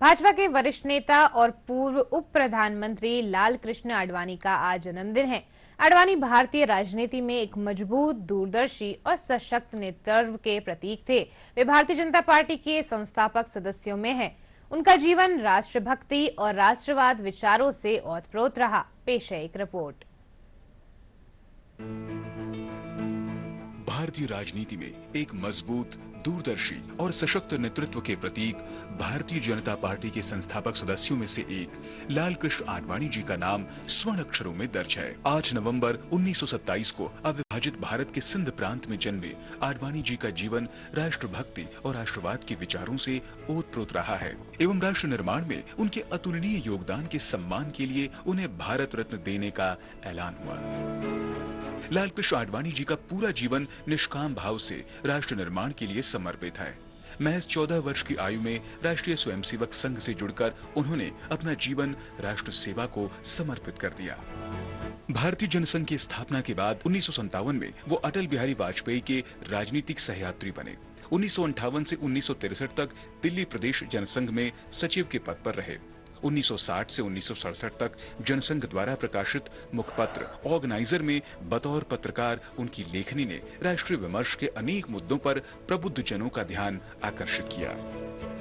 भाजपा के वरिष्ठ नेता और पूर्व उप प्रधानमंत्री लाल कृष्ण आडवाणी का आज जन्मदिन है। आडवाणी भारतीय राजनीति में एक मजबूत, दूरदर्शी और सशक्त नेतृत्व के प्रतीक थे। वे भारतीय जनता पार्टी के संस्थापक सदस्यों में हैं। उनका जीवन राष्ट्रभक्ति और राष्ट्रवाद विचारों से ओतप्रोत रहा। पेश है एक रिपोर्ट। भारतीय राजनीति में एक मजबूत, दूरदर्शी और सशक्त नेतृत्व के प्रतीक भारतीय जनता पार्टी के संस्थापक सदस्यों में से एक लाल कृष्ण आडवाणी जी का नाम स्वर्ण अक्षरों में दर्ज है। 8 नवंबर 1927 को अविभाजित भारत के सिंध प्रांत में जन्मे आडवाणी जी का जीवन राष्ट्रभक्ति और राष्ट्रवाद के विचारों से ओतप्रोत रहा है एवं राष्ट्र निर्माण में उनके अतुलनीय योगदान के सम्मान के लिए उन्हें भारत रत्न देने का ऐलान हुआ। लाल कृष्ण आडवाणी जी का पूरा जीवन निष्काम भाव से राष्ट्र निर्माण के लिए समर्पित है। महज 14 वर्ष की आयु में राष्ट्रीय स्वयंसेवक संघ से जुड़कर उन्होंने अपना जीवन राष्ट्र सेवा को समर्पित कर दिया। भारतीय जनसंघ की स्थापना के बाद 1957 में वो अटल बिहारी वाजपेयी के राजनीतिक सहयात्री बने। 1958 से 1963 तक दिल्ली प्रदेश जनसंघ में सचिव के पद पर रहे। 1960 से 1967 तक जनसंघ द्वारा प्रकाशित मुखपत्र ऑर्गेनाइजर में बतौर पत्रकार उनकी लेखनी ने राष्ट्रीय विमर्श के अनेक मुद्दों पर प्रबुद्ध जनों का ध्यान आकर्षित किया।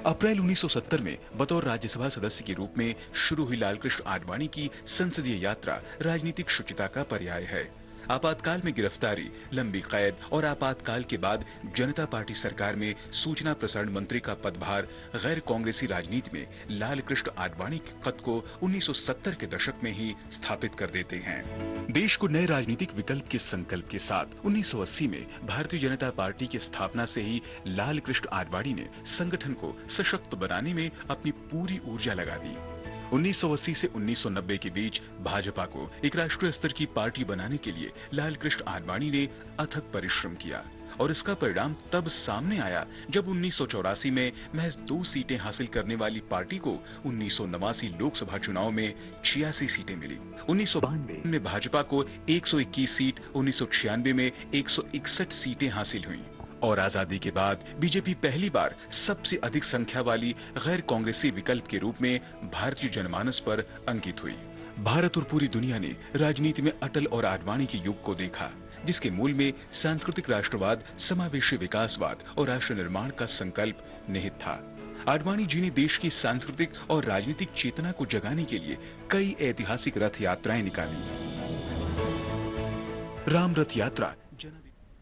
अप्रैल 1970 में बतौर राज्यसभा सदस्य के रूप में शुरू हुई लाल कृष्ण आडवाणी की संसदीय यात्रा राजनीतिक शुचिता का पर्याय है। आपातकाल में गिरफ्तारी, लंबी कैद और आपातकाल के बाद जनता पार्टी सरकार में सूचना प्रसारण मंत्री का पदभार गैर कांग्रेसी राजनीति में लाल कृष्ण आडवाणी के कद को 1970 के दशक में ही स्थापित कर देते हैं। देश को नए राजनीतिक विकल्प के संकल्प के साथ 1980 में भारतीय जनता पार्टी की स्थापना से ही लाल कृष्ण आडवाणी ने संगठन को सशक्त बनाने में अपनी पूरी ऊर्जा लगा दी। 1980 से 1990 के बीच भाजपा को एक राष्ट्रीय स्तर की पार्टी बनाने के लिए लाल कृष्ण आडवाणी ने अथक परिश्रम किया और इसका परिणाम तब सामने आया जब 1984 में महज 2 सीटें हासिल करने वाली पार्टी को 1989 लोकसभा चुनाव में 86 सीटें मिली। 1992 में भाजपा को 121 सीट, 1996 में 161 सीटें हासिल हुईं। और आजादी के बाद बीजेपी पहली बार सबसे अधिक संख्या वाली गैर कांग्रेसी विकल्प के रूप में भारतीय जनमानस पर अंकित हुई। भारत और पूरी दुनिया ने राजनीति में अटल और आडवाणी के युग को देखा, जिसके मूल में सांस्कृतिक राष्ट्रवाद, समावेशी विकासवाद और राष्ट्र निर्माण का संकल्प निहित था। आडवाणी जी ने देश की सांस्कृतिक और राजनीतिक चेतना को जगाने के लिए कई ऐतिहासिक रथ यात्राएं निकाली। राम रथ यात्रा